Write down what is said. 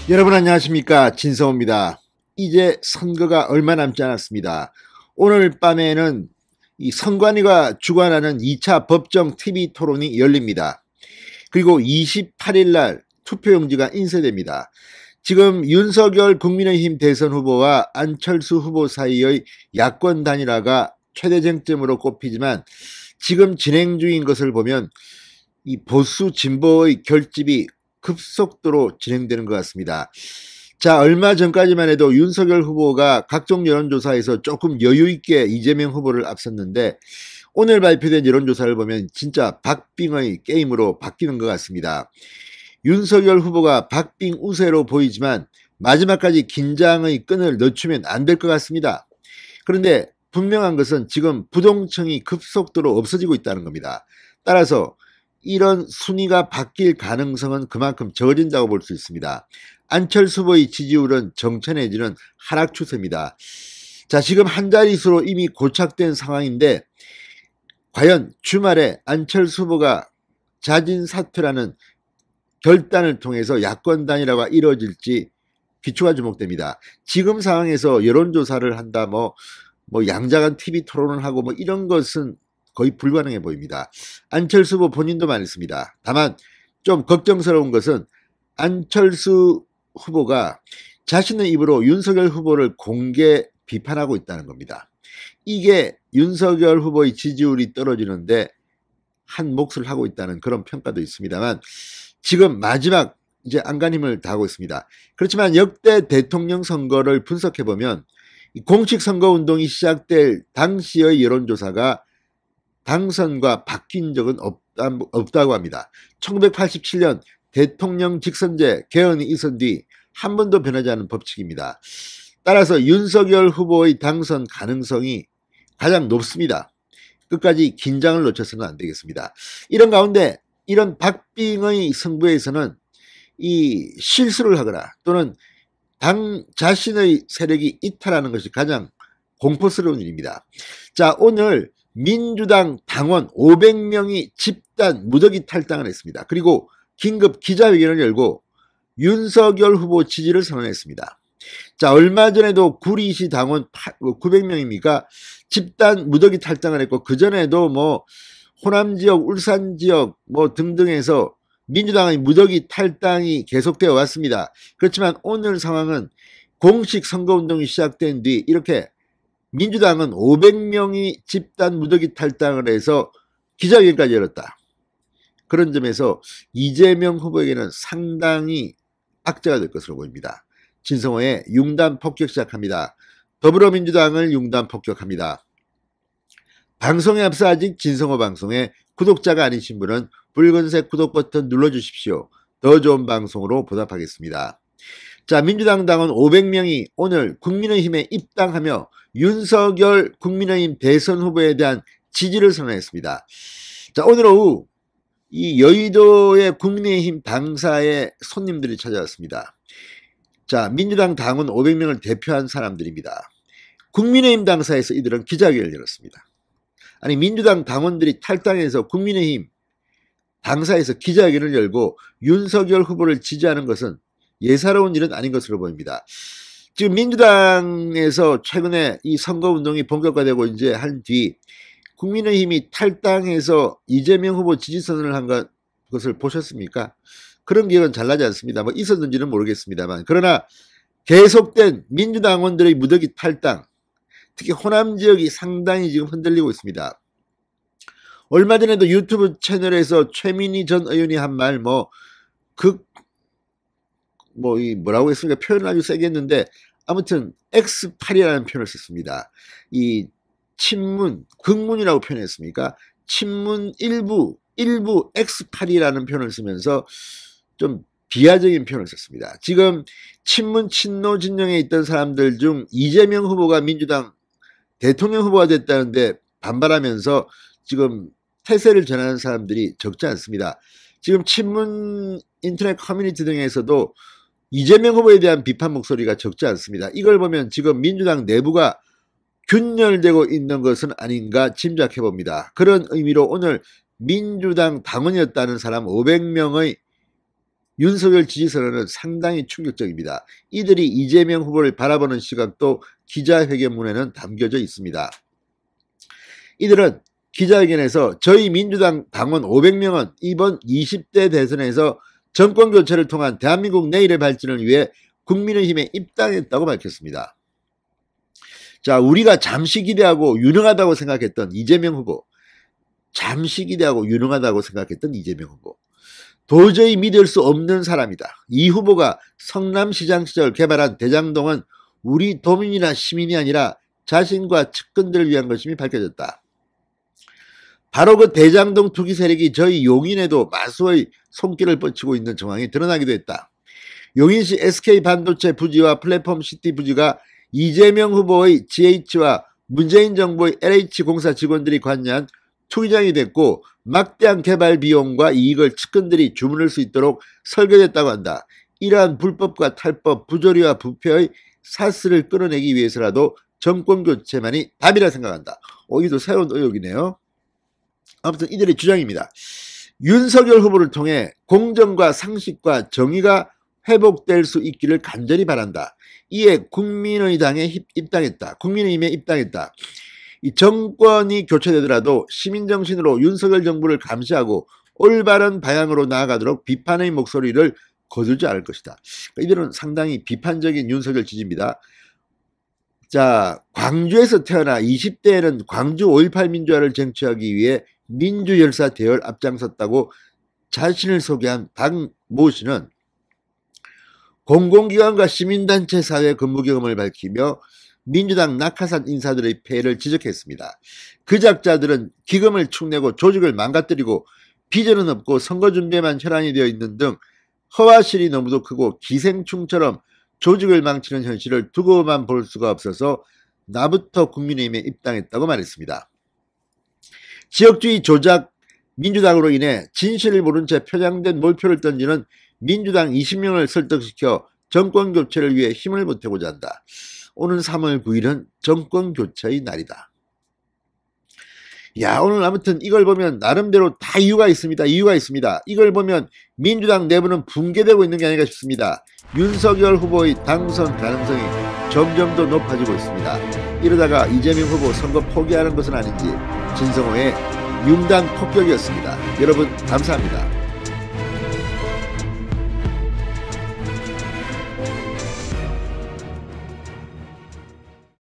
여러분 안녕하십니까, 진성호입니다. 이제 선거가 얼마 남지 않았습니다. 오늘 밤에는 이 선관위가 주관하는 2차 법정 TV 토론이 열립니다. 그리고 28일 날 투표용지가 인쇄됩니다. 지금 윤석열 국민의힘 대선 후보와 안철수 후보 사이의 야권 단일화가 최대 쟁점으로 꼽히지만 지금 진행 중인 것을 보면 이 보수 진보의 결집이 급속도로 진행되는 것 같습니다. 자, 얼마 전까지만 해도 윤석열 후보가 각종 여론조사에서 조금 여유있게 이재명 후보를 앞섰는데 오늘 발표된 여론조사를 보면 진짜 박빙의 게임으로 바뀌는 것 같습니다. 윤석열 후보가 박빙 우세로 보이지만 마지막까지 긴장의 끈을 늦추면 안 될 것 같습니다. 그런데 분명한 것은 지금 부동층이 급속도로 없어지고 있다는 겁니다. 따라서 이런 순위가 바뀔 가능성은 그만큼 적어진다고 볼 수 있습니다. 안철수 후보의 지지율은 정체 내지는 하락 추세입니다. 자, 지금 한 자릿수로 이미 고착된 상황인데 과연 주말에 안철수 후보가 자진 사퇴라는 결단을 통해서 야권 단일화가 이루어질지 귀추가 주목됩니다. 지금 상황에서 여론조사를 한다, 양자간 TV 토론을 하고 이런 것은 거의 불가능해 보입니다. 안철수 후보 본인도 말했습니다. 다만 좀 걱정스러운 것은 안철수 후보가 자신의 입으로 윤석열 후보를 공개 비판하고 있다는 겁니다. 이게 윤석열 후보의 지지율이 떨어지는데 한 몫을 하고 있다는 그런 평가도 있습니다만 지금 마지막 이제 안간힘을 다하고 있습니다. 그렇지만 역대 대통령 선거를 분석해보면 공식 선거운동이 시작될 당시의 여론조사가 당선과 바뀐 적은 없다고 합니다. 1987년 대통령 직선제 개헌이 있은 뒤 한 번도 변하지 않은 법칙입니다. 따라서 윤석열 후보의 당선 가능성이 가장 높습니다. 끝까지 긴장을 놓쳐서는 안 되겠습니다. 이런 가운데 이런 박빙의 승부에서는 이 실수를 하거나 또는 당 자신의 세력이 이탈하는 것이 가장 공포스러운 일입니다. 자, 오늘 민주당 당원 500명이 집단 무더기 탈당을 했습니다. 그리고 긴급 기자회견을 열고 윤석열 후보 지지를 선언했습니다. 자, 얼마 전에도 구리시 당원 900명입니까? 집단 무더기 탈당을 했고 그전에도 호남 지역, 울산 지역 등등에서 민주당의 무더기 탈당이 계속되어 왔습니다. 그렇지만 오늘 상황은 공식 선거운동이 시작된 뒤 이렇게 민주당은 500명이 집단 무더기 탈당을 해서 기자회견까지 열었다. 그런 점에서 이재명 후보에게는 상당히 악재가 될 것으로 보입니다. 진성호의 융단 폭격 시작합니다. 더불어민주당을 융단 폭격합니다. 방송에 앞서 아직 진성호 방송에 구독자가 아니신 분은 붉은색 구독 버튼 눌러주십시오. 더 좋은 방송으로 보답하겠습니다. 자, 민주당 당원 500명이 오늘 국민의힘에 입당하며 윤석열 국민의힘 대선 후보에 대한 지지를 선언했습니다. 자, 오늘 오후 이 여의도의 국민의힘 당사에 손님들이 찾아왔습니다. 자, 민주당 당원 500명을 대표한 사람들입니다. 국민의힘 당사에서 이들은 기자회견을 열었습니다. 아니, 민주당 당원들이 탈당해서 국민의힘 당사에서 기자회견을 열고 윤석열 후보를 지지하는 것은 예사로운 일은 아닌 것으로 보입니다. 지금 민주당에서 최근에 이 선거운동이 본격화되고 이제 한 뒤 국민의힘이 탈당해서 이재명 후보 지지선언을 한 것을 보셨습니까? 그런 기억은 잘 나지 않습니다. 있었는지는 모르겠습니다만. 그러나 계속된 민주당원들의 무더기 탈당, 특히 호남 지역이 상당히 지금 흔들리고 있습니다. 얼마 전에도 유튜브 채널에서 최민희 전 의원이 한 말, 뭐라고 했습니까? 표현을 아주 세게 했는데, 아무튼, X8이라는 표현을 썼습니다. 이 친문, 극문이라고 표현했습니까? 친문 일부 X8이라는 표현을 쓰면서 좀 비하적인 표현을 썼습니다. 지금 친문 친노 진영에 있던 사람들 중 이재명 후보가 민주당 대통령 후보가 됐다는데 반발하면서 지금 태세를 전하는 사람들이 적지 않습니다. 지금 친문 인터넷 커뮤니티 등에서도 이재명 후보에 대한 비판 목소리가 적지 않습니다. 이걸 보면 지금 민주당 내부가 균열되고 있는 것은 아닌가 짐작해 봅니다. 그런 의미로 오늘 민주당 당원이었다는 사람 500명의 윤석열 지지선언은 상당히 충격적입니다. 이들이 이재명 후보를 바라보는 시각도 기자회견문에는 담겨져 있습니다. 이들은 기자회견에서 저희 민주당 당원 500명은 이번 20대 대선에서 정권교체를 통한 대한민국 내일의 발전을 위해 국민의힘에 입당했다고 밝혔습니다. 자, 우리가 잠시 기대하고 유능하다고 생각했던 이재명 후보, 잠시 기대하고 유능하다고 생각했던 이재명 후보, 도저히 믿을 수 없는 사람이다. 이 후보가 성남시장 시절 개발한 대장동은 우리 도민이나 시민이 아니라 자신과 측근들을 위한 것임이 밝혀졌다. 바로 그 대장동 투기 세력이 저희 용인에도 마수의 손길을 뻗치고 있는 정황이 드러나기도 했다. 용인시 SK반도체 부지와 플랫폼시티 부지가 이재명 후보의 GH와 문재인 정부의 LH공사 직원들이 관여한 투기장이 됐고 막대한 개발 비용과 이익을 측근들이 주문할 수 있도록 설계됐다고 한다. 이러한 불법과 탈법, 부조리와 부패의 사슬을 끌어내기 위해서라도 정권교체만이 답이라 생각한다. 이도 새로운 의혹이네요. 아무튼 이들의 주장입니다. 윤석열 후보를 통해 공정과 상식과 정의가 회복될 수 있기를 간절히 바란다. 이에 국민의당에 입당했다. 국민의힘에 입당했다. 이 정권이 교체되더라도 시민정신으로 윤석열 정부를 감시하고 올바른 방향으로 나아가도록 비판의 목소리를 거두지 않을 것이다. 이들은 상당히 비판적인 윤석열 지지입니다. 자, 광주에서 태어나 20대에는 광주 5.18 민주화를 쟁취하기 위해 민주열사 대열 앞장섰다고 자신을 소개한 박모 씨는 공공기관과 시민단체 사회 근무 경험을 밝히며 민주당 낙하산 인사들의 폐해를 지적했습니다. 그 작자들은 기금을 축내고 조직을 망가뜨리고 비전은 없고 선거 준비에만 혈안이 되어 있는 등 허와실이 너무도 크고 기생충처럼 조직을 망치는 현실을 두고만 볼 수가 없어서 나부터 국민의힘에 입당했다고 말했습니다. 지역주의 조작 민주당으로 인해 진실을 모른 채 편향된 몰표를 던지는 민주당 20명을 설득시켜 정권교체를 위해 힘을 보태고자 한다. 오는 3월 9일은 정권교체의 날이다. 야, 오늘 아무튼 이걸 보면 나름대로 다 이유가 있습니다. 이걸 보면 민주당 내부는 붕괴되고 있는 게 아닌가 싶습니다. 윤석열 후보의 당선 가능성이 점점 더 높아지고 있습니다. 이러다가 이재명 후보 선거 포기하는 것은 아닌지 진성호의 융단 폭격이었습니다. 여러분 감사합니다.